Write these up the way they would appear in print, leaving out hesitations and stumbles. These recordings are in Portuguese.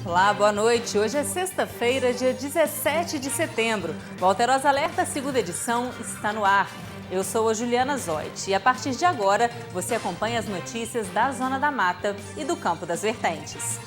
Olá, boa noite. Hoje é sexta-feira, dia 17 de setembro. O Alterosa Alerta, segunda edição, está no ar. Eu sou a Juliana Zoit e a partir de agora você acompanha as notícias da Zona da Mata e do Campo das Vertentes.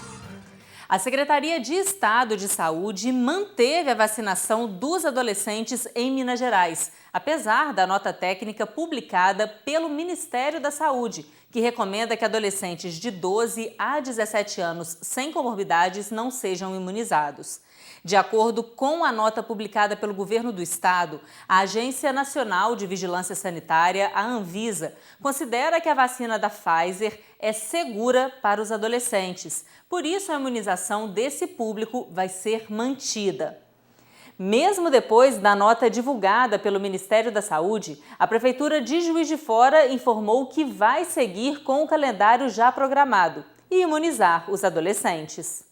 A Secretaria de Estado de Saúde manteve a vacinação dos adolescentes em Minas Gerais, apesar da nota técnica publicada pelo Ministério da Saúde, que recomenda que adolescentes de 12 a 17 anos sem comorbidades não sejam imunizados. De acordo com a nota publicada pelo Governo do Estado, a Agência Nacional de Vigilância Sanitária, a Anvisa, considera que a vacina da Pfizer é segura para os adolescentes. Por isso, a imunização desse público vai ser mantida. Mesmo depois da nota divulgada pelo Ministério da Saúde, a Prefeitura de Juiz de Fora informou que vai seguir com o calendário já programado e imunizar os adolescentes.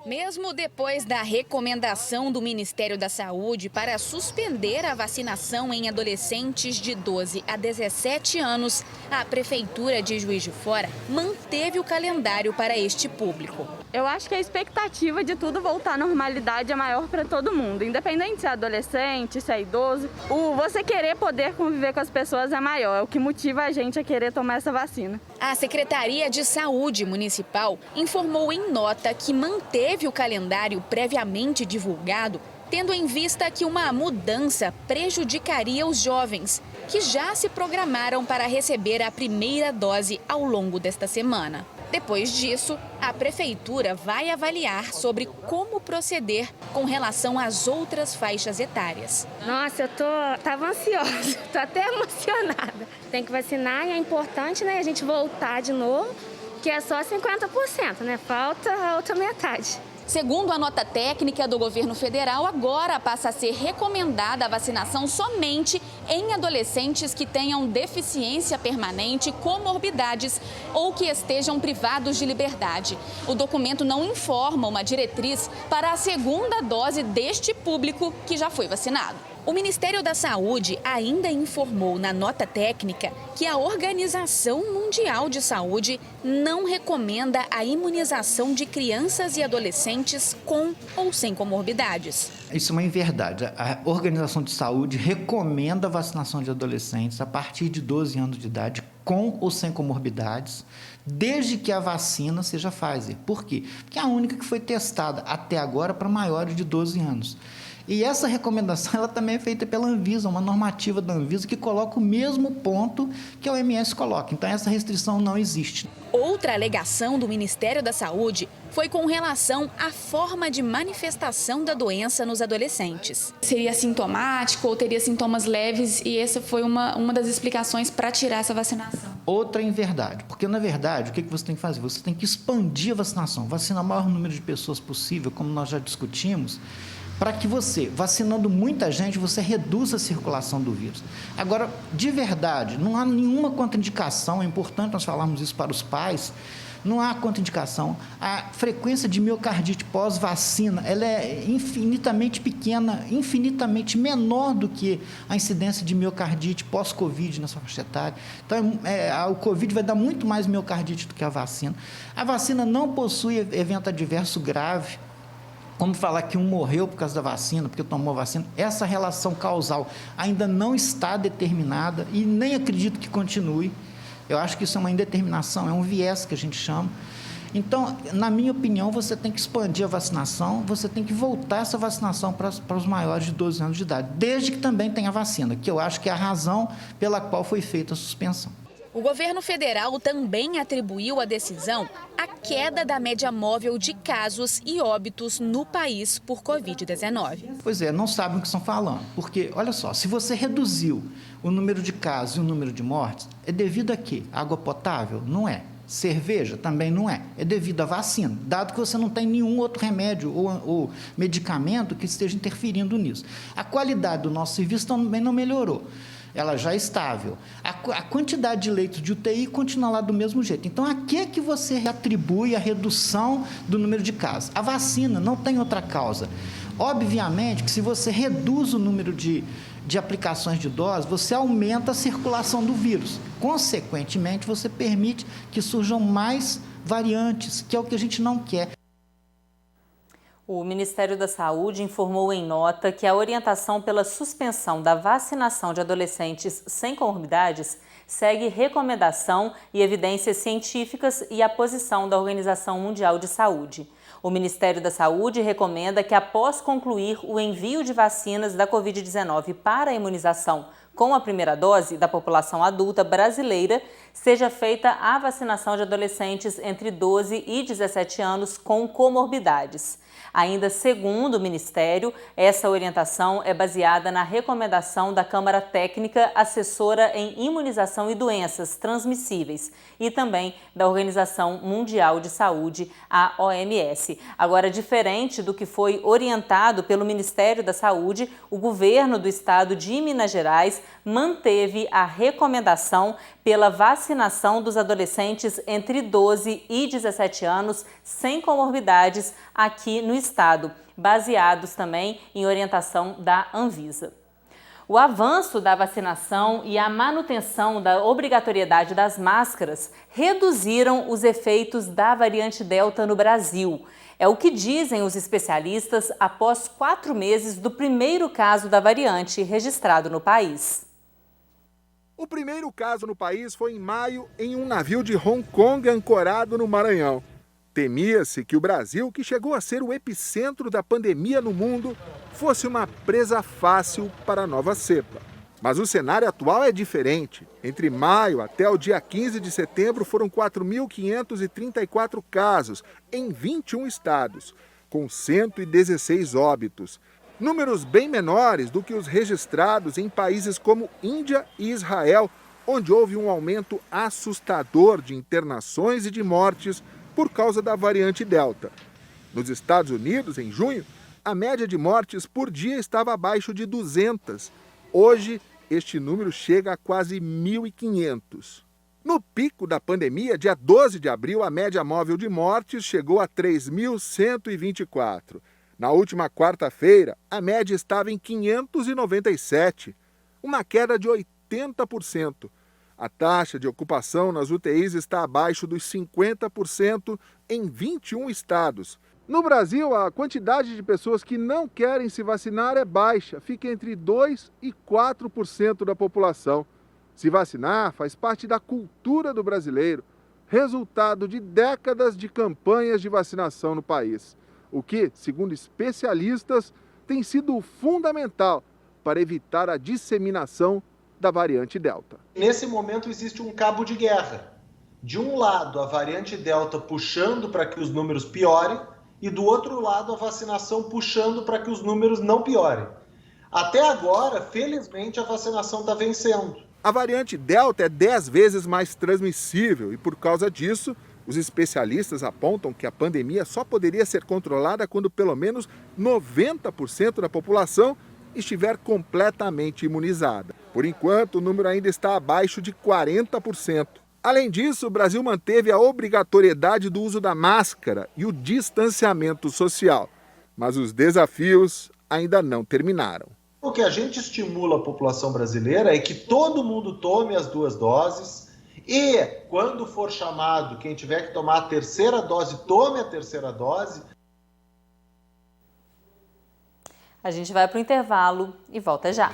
Mesmo depois da recomendação do Ministério da Saúde para suspender a vacinação em adolescentes de 12 a 17 anos, a Prefeitura de Juiz de Fora manteve o calendário para este público. Eu acho que a expectativa de tudo voltar à normalidade é maior para todo mundo, independente se é adolescente, se é idoso. Você querer poder conviver com as pessoas é maior, é o que motiva a gente a querer tomar essa vacina. A Secretaria de Saúde Municipal informou em nota que manteve o calendário previamente divulgado, tendo em vista que uma mudança prejudicaria os jovens, que já se programaram para receber a primeira dose ao longo desta semana. Depois disso, a Prefeitura vai avaliar sobre como proceder com relação às outras faixas etárias. Nossa, eu tava ansiosa, tô até emocionada. Tem que vacinar e é importante, né, a gente voltar de novo, que é só 50%, né? Falta a outra metade. Segundo a nota técnica do governo federal, agora passa a ser recomendada a vacinação somente em adolescentes que tenham deficiência permanente, comorbidades ou que estejam privados de liberdade. O documento não informa uma diretriz para a segunda dose deste público que já foi vacinado. O Ministério da Saúde ainda informou na nota técnica que a Organização Mundial de Saúde não recomenda a imunização de crianças e adolescentes com ou sem comorbidades. Isso é uma inverdade. A Organização de Saúde recomenda a vacinação de adolescentes a partir de 12 anos de idade com ou sem comorbidades, desde que a vacina seja Pfizer. Por quê? Porque é a única que foi testada até agora para maiores de 12 anos. E essa recomendação ela também é feita pela Anvisa, uma normativa da Anvisa que coloca o mesmo ponto que a OMS coloca. Então, essa restrição não existe. Outra alegação do Ministério da Saúde foi com relação à forma de manifestação da doença nos adolescentes. Seria sintomático ou teria sintomas leves e essa foi uma das explicações para tirar essa vacinação. Outra inverdade, porque na verdade o que você tem que fazer? Você tem que expandir a vacinação, vacinar o maior número de pessoas possível, como nós já discutimos, para que você, vacinando muita gente, você reduza a circulação do vírus. Agora, de verdade, não há nenhuma contraindicação, é importante nós falarmos isso para os pais, não há contraindicação. A frequência de miocardite pós-vacina, ela é infinitamente pequena, infinitamente menor do que a incidência de miocardite pós-Covid nessa faixa etária. Então, o Covid vai dar muito mais miocardite do que a vacina. A vacina não possui evento adverso grave, como falar que um morreu por causa da vacina, porque tomou a vacina. Essa relação causal ainda não está determinada e nem acredito que continue. Eu acho que isso é uma indeterminação, é um viés que a gente chama. Então, na minha opinião, você tem que expandir a vacinação, você tem que voltar essa vacinação para os maiores de 12 anos de idade, desde que também tenha vacina, que eu acho que é a razão pela qual foi feita a suspensão. O governo federal também atribuiu a decisão à queda da média móvel de casos e óbitos no país por Covid-19. Pois é, não sabem o que estão falando, porque, olha só, se você reduziu o número de casos e o número de mortes, é devido a quê? Água potável? Não é. Cerveja? Também não é. É devido à vacina, dado que você não tem nenhum outro remédio ou medicamento que esteja interferindo nisso. A qualidade do nosso serviço também não melhorou. Ela já é estável. A quantidade de leitos de UTI continua lá do mesmo jeito. Então, a que você atribui a redução do número de casos? A vacina, não tem outra causa. Obviamente que se você reduz o número de aplicações de doses, você aumenta a circulação do vírus. Consequentemente, você permite que surjam mais variantes, que é o que a gente não quer. O Ministério da Saúde informou em nota que a orientação pela suspensão da vacinação de adolescentes sem comorbidades segue recomendação e evidências científicas e a posição da Organização Mundial de Saúde. O Ministério da Saúde recomenda que, após concluir o envio de vacinas da Covid-19 para a imunização com a primeira dose da população adulta brasileira, seja feita a vacinação de adolescentes entre 12 e 17 anos com comorbidades. Ainda segundo o Ministério, essa orientação é baseada na recomendação da Câmara Técnica Assessora em Imunização e Doenças Transmissíveis e também da Organização Mundial de Saúde, a OMS. Agora, diferente do que foi orientado pelo Ministério da Saúde, o governo do estado de Minas Gerais manteve a recomendação pela vacinação dos adolescentes entre 12 e 17 anos sem comorbidades aqui no estado, baseados também em orientação da Anvisa. O avanço da vacinação e a manutenção da obrigatoriedade das máscaras reduziram os efeitos da variante Delta no Brasil. É o que dizem os especialistas após 4 meses do primeiro caso da variante registrado no país. O primeiro caso no país foi em maio em um navio de Hong Kong ancorado no Maranhão. Temia-se que o Brasil, que chegou a ser o epicentro da pandemia no mundo, fosse uma presa fácil para a nova cepa. Mas o cenário atual é diferente. Entre maio até o dia 15 de setembro foram 4.534 casos em 21 estados, com 116 óbitos. Números bem menores do que os registrados em países como Índia e Israel, onde houve um aumento assustador de internações e de mortes por causa da variante Delta. Nos Estados Unidos, em junho, a média de mortes por dia estava abaixo de 200. Hoje, este número chega a quase 1.500. No pico da pandemia, dia 12 de abril, a média móvel de mortes chegou a 3.124. Na última quarta-feira, a média estava em 597, uma queda de 80%. A taxa de ocupação nas UTIs está abaixo dos 50% em 21 estados. No Brasil, a quantidade de pessoas que não querem se vacinar é baixa, fica entre 2% e 4% da população. Se vacinar faz parte da cultura do brasileiro, resultado de décadas de campanhas de vacinação no país. O que, segundo especialistas, tem sido fundamental para evitar a disseminação da variante Delta. Nesse momento existe um cabo de guerra. De um lado, a variante Delta puxando para que os números piorem e do outro lado, a vacinação puxando para que os números não piorem. Até agora, felizmente, a vacinação está vencendo. A variante Delta é 10 vezes mais transmissível e, por causa disso, os especialistas apontam que a pandemia só poderia ser controlada quando pelo menos 90% da população estiver completamente imunizada. Por enquanto, o número ainda está abaixo de 40%. Além disso, o Brasil manteve a obrigatoriedade do uso da máscara e o distanciamento social. Mas os desafios ainda não terminaram. O que a gente estimula a população brasileira é que todo mundo tome as 2 doses e, quando for chamado, quem tiver que tomar a 3ª dose, tome a 3ª dose. A gente vai para o intervalo e volta já.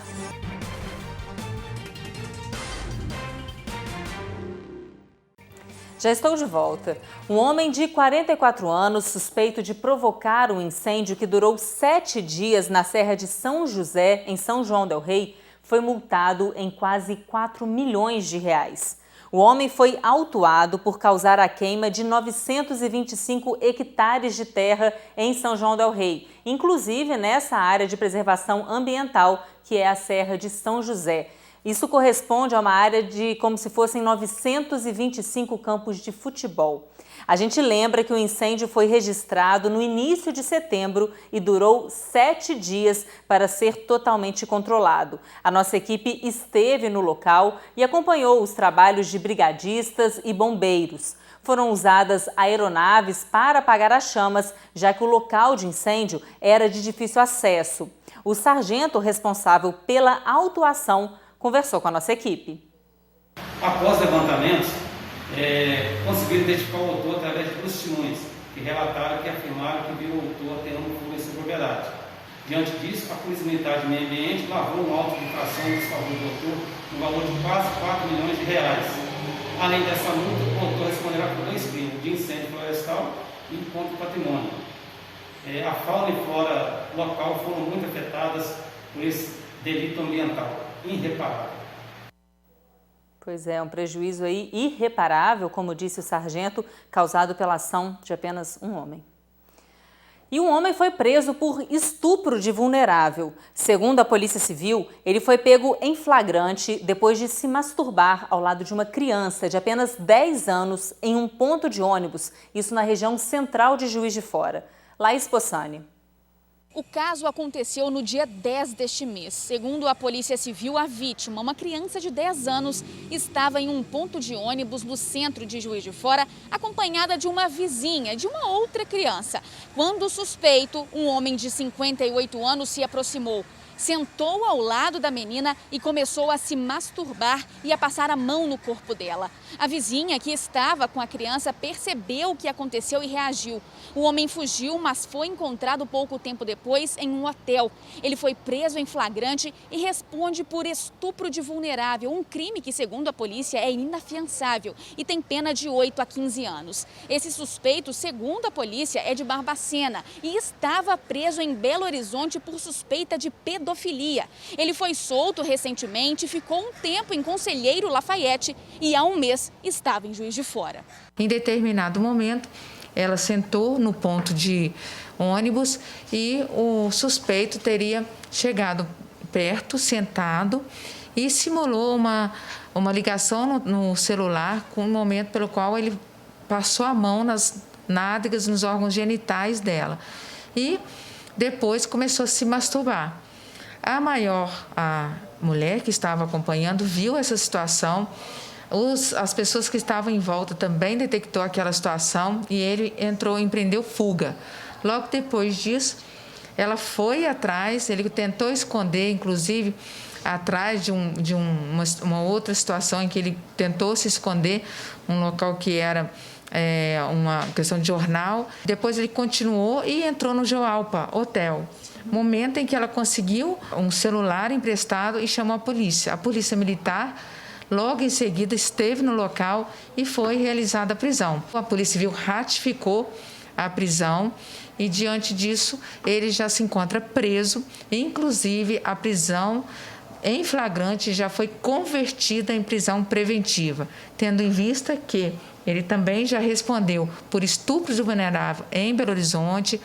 Já estou de volta. Um homem de 44 anos, suspeito de provocar um incêndio que durou 7 dias na Serra de São José, em São João del Rei, foi multado em quase 4 milhões de reais. O homem foi autuado por causar a queima de 925 hectares de terra em São João del Rei, inclusive nessa área de preservação ambiental, que é a Serra de São José. Isso corresponde a uma área de como se fossem 925 campos de futebol. A gente lembra que o incêndio foi registrado no início de setembro e durou 7 dias para ser totalmente controlado. A nossa equipe esteve no local e acompanhou os trabalhos de brigadistas e bombeiros. Foram usadas aeronaves para apagar as chamas, já que o local de incêndio era de difícil acesso. O sargento responsável pela autuação conversou com a nossa equipe. Após levantamentos, conseguiram identificar o autor através de testemunhas que que relataram que afirmaram que viram o autor aterrando fogo em sua propriedade. Diante disso, a Polícia Militar de Meio Ambiente lavrou um auto de infração em desfavor do autor no valor de quase R$4 milhões. Além dessa multa, o autor responderá por 2 crimes, de incêndio florestal e contra o patrimônio. A fauna e flora local foram muito afetadas por esse delito ambiental irreparável. Pois é, um prejuízo aí irreparável, como disse o sargento, causado pela ação de apenas um homem. E um homem foi preso por estupro de vulnerável. Segundo a Polícia Civil, ele foi pego em flagrante depois de se masturbar ao lado de uma criança de apenas 10 anos em um ponto de ônibus, isso na região central de Juiz de Fora. Laís Possani. O caso aconteceu no dia 10 deste mês. Segundo a Polícia Civil, a vítima, uma criança de 10 anos, estava em um ponto de ônibus no centro de Juiz de Fora, acompanhada de uma vizinha, de uma outra criança. Quando o suspeito, um homem de 58 anos, se aproximou, sentou ao lado da menina e começou a se masturbar e a passar a mão no corpo dela. A vizinha, que estava com a criança, percebeu o que aconteceu e reagiu. O homem fugiu, mas foi encontrado pouco tempo depois em um hotel. Ele foi preso em flagrante e responde por estupro de vulnerável, um crime que, segundo a polícia, é inafiançável e tem pena de 8 a 15 anos. Esse suspeito, segundo a polícia, é de Barbacena e estava preso em Belo Horizonte por suspeita de pedofilia. Ele foi solto recentemente, ficou um tempo em Conselheiro Lafayette e há um mês estava em Juiz de Fora. Em determinado momento, ela sentou no ponto de ônibus e o suspeito teria chegado perto, sentado, e simulou uma ligação no celular com o momento pelo qual ele passou a mão nas nádegas, nos órgãos genitais dela. E depois começou a se masturbar. A mulher que estava acompanhando viu essa situação, as pessoas que estavam em volta também detectou aquela situação e ele empreendeu fuga. Logo depois disso, ela foi atrás, ele tentou esconder, inclusive, atrás de uma outra situação em que ele tentou se esconder, um local que era uma questão de jornal. Depois ele continuou e entrou no Joalpa Hotel. Momento em que ela conseguiu um celular emprestado e chamou a polícia. A polícia militar, logo em seguida, esteve no local e foi realizada a prisão. A Polícia Civil ratificou a prisão e, diante disso, ele já se encontra preso. Inclusive, a prisão em flagrante já foi convertida em prisão preventiva, tendo em vista que ele também já respondeu por estupro de vulnerável em Belo Horizonte,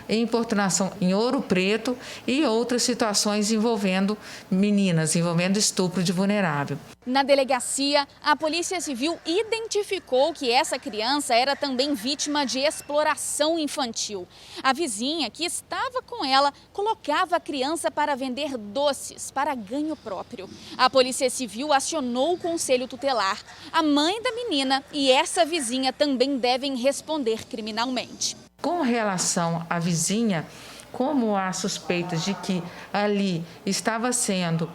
importunação em Ouro Preto e outras situações envolvendo meninas, envolvendo estupro de vulnerável. Na delegacia, a Polícia Civil identificou que essa criança era também vítima de exploração infantil. A vizinha que estava com ela colocava a criança para vender doces para ganho próprio. A Polícia Civil acionou o Conselho Tutelar. A mãe da menina e essa vizinha também devem responder criminalmente. Com relação à vizinha, como há suspeitas de que ali estava sendo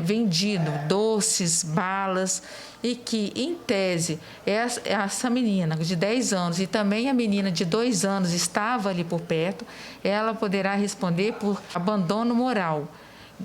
vendido doces, balas, e que, em tese, essa menina de 10 anos e também a menina de 2 anos estava ali por perto, ela poderá responder por abandono moral,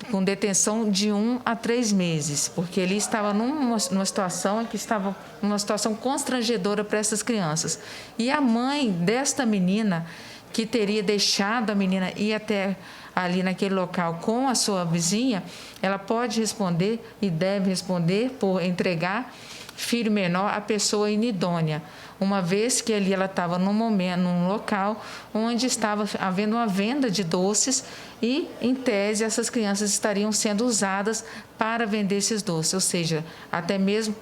com detenção de 1 a 3 meses, porque ele estava numa situação que estava uma situação constrangedora para essas crianças. E a mãe desta menina, que teria deixado a menina ir até ali naquele local com a sua vizinha, ela pode responder e deve responder por entregar filho menor à pessoa inidônea, uma vez que ali ela estava num local onde estava havendo uma venda de doces e, em tese, essas crianças estariam sendo usadas para vender esses doces, ou seja, até mesmo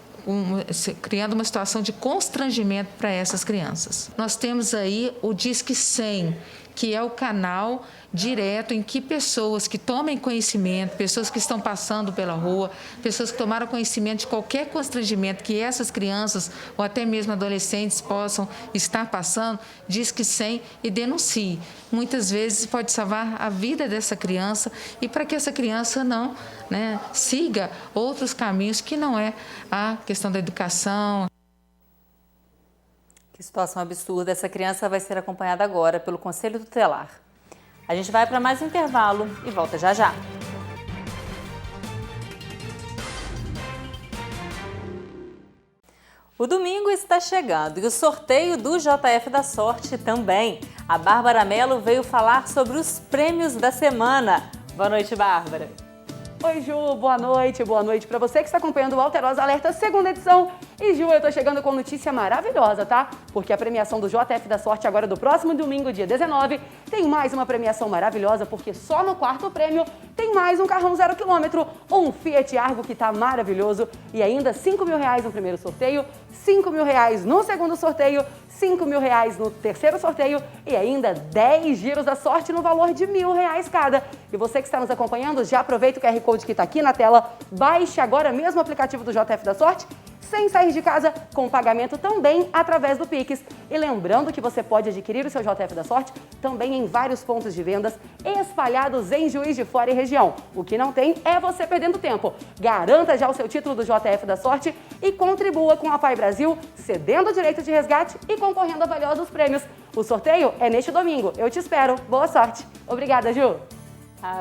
criando uma situação de constrangimento para essas crianças. Nós temos aí o Disque 100, que é o canal direto em que pessoas que tomem conhecimento, pessoas que estão passando pela rua, pessoas que tomaram conhecimento de qualquer constrangimento que essas crianças ou até mesmo adolescentes possam estar passando, Disque 100 e denuncie. Muitas vezes pode salvar a vida dessa criança e para que essa criança não siga outros caminhos que não é a questão da educação. Que situação absurda. Essa criança vai ser acompanhada agora pelo Conselho Tutelar. A gente vai para mais um intervalo e volta já já. O domingo está chegando e o sorteio do JF da Sorte também. A Bárbara Mello veio falar sobre os prêmios da semana. Boa noite, Bárbara. Oi, Ju, boa noite para você que está acompanhando o Alterosa Alerta, segunda edição. E, Ju, eu tô chegando com notícia maravilhosa, tá? Porque a premiação do JF da Sorte agora do próximo domingo, dia 19, tem mais uma premiação maravilhosa, porque só no quarto prêmio tem mais um carrão 0 km, um Fiat Argo que tá maravilhoso e ainda R$5.000 no primeiro sorteio, R$5.000 no segundo sorteio, R$5.000 no terceiro sorteio e ainda 10 giros da sorte no valor de R$1.000 cada. E você que está nos acompanhando, já aproveita o QR Code que está aqui na tela, baixe agora mesmo o aplicativo do JF da Sorte, sem sair de casa, com pagamento também através do Pix. E lembrando que você pode adquirir o seu JF da Sorte também em vários pontos de vendas espalhados em Juiz de Fora e região. O que não tem é você perdendo tempo. Garanta já o seu título do JF da Sorte e contribua com a Pai Brasil, cedendo o direito de resgate e concorrendo a valiosos prêmios. O sorteio é neste domingo. Eu te espero. Boa sorte. Obrigada, Ju.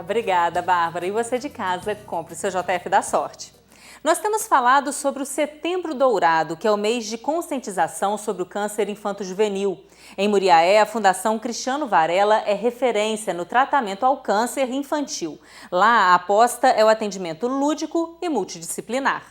Obrigada, Bárbara. E você de casa, compre o seu JF da Sorte. Nós temos falado sobre o Setembro Dourado, que é o mês de conscientização sobre o câncer infanto-juvenil. Em Muriaé, a Fundação Cristiano Varela é referência no tratamento ao câncer infantil. Lá, a aposta é o atendimento lúdico e multidisciplinar.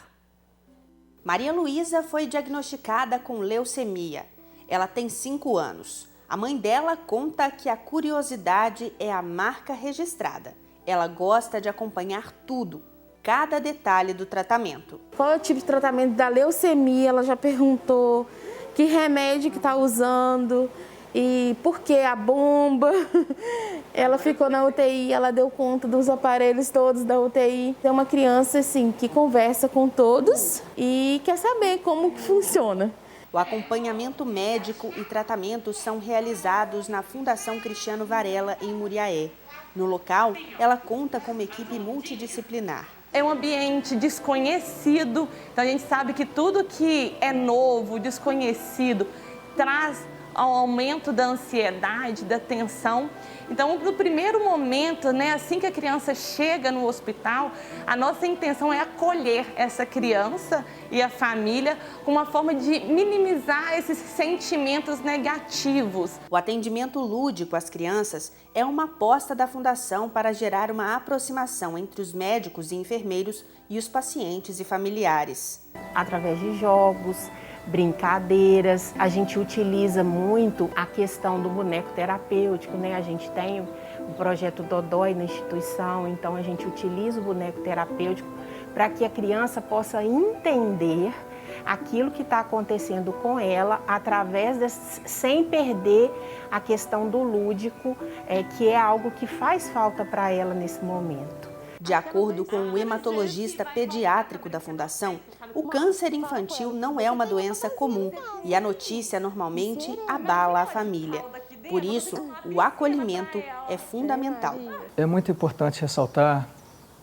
Maria Luísa foi diagnosticada com leucemia. Ela tem 5 anos. A mãe dela conta que a curiosidade é a marca registrada. Ela gosta de acompanhar tudo, cada detalhe do tratamento. Qual é o tipo de tratamento da leucemia? Ela já perguntou que remédio que está usando e por que a bomba. Ela ficou na UTI, ela deu conta dos aparelhos todos da UTI. É uma criança assim que conversa com todos e quer saber como que funciona. O acompanhamento médico e tratamento são realizados na Fundação Cristiano Varela, em Muriaé. No local, ela conta com uma equipe multidisciplinar. É um ambiente desconhecido, então a gente sabe que tudo que é novo, desconhecido, traz ao aumento da ansiedade, da tensão. Então, no primeiro momento, assim que a criança chega no hospital, a nossa intenção é acolher essa criança e a família com uma forma de minimizar esses sentimentos negativos. O atendimento lúdico às crianças é uma aposta da Fundação para gerar uma aproximação entre os médicos e enfermeiros e os pacientes e familiares. Através de jogos, brincadeiras, a gente utiliza muito a questão do boneco terapêutico, A gente tem o projeto Dodói na instituição, então a gente utiliza o boneco terapêutico para que a criança possa entender aquilo que está acontecendo com ela, sem perder a questão do lúdico, que é algo que faz falta para ela nesse momento. De acordo com o hematologista pediátrico da Fundação, o câncer infantil não é uma doença comum e a notícia normalmente abala a família. Por isso, o acolhimento é fundamental. É muito importante ressaltar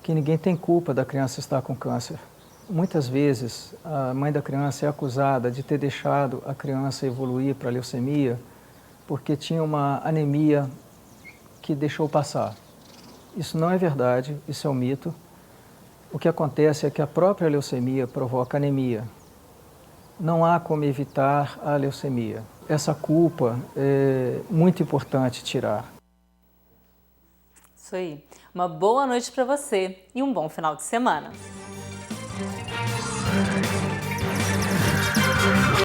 que ninguém tem culpa da criança estar com câncer. Muitas vezes, a mãe da criança é acusada de ter deixado a criança evoluir para a leucemia porque tinha uma anemia que deixou passar. Isso não é verdade, isso é um mito. O que acontece é que a própria leucemia provoca anemia. Não há como evitar a leucemia. Essa culpa é muito importante tirar. Isso aí. Uma boa noite para você e um bom final de semana.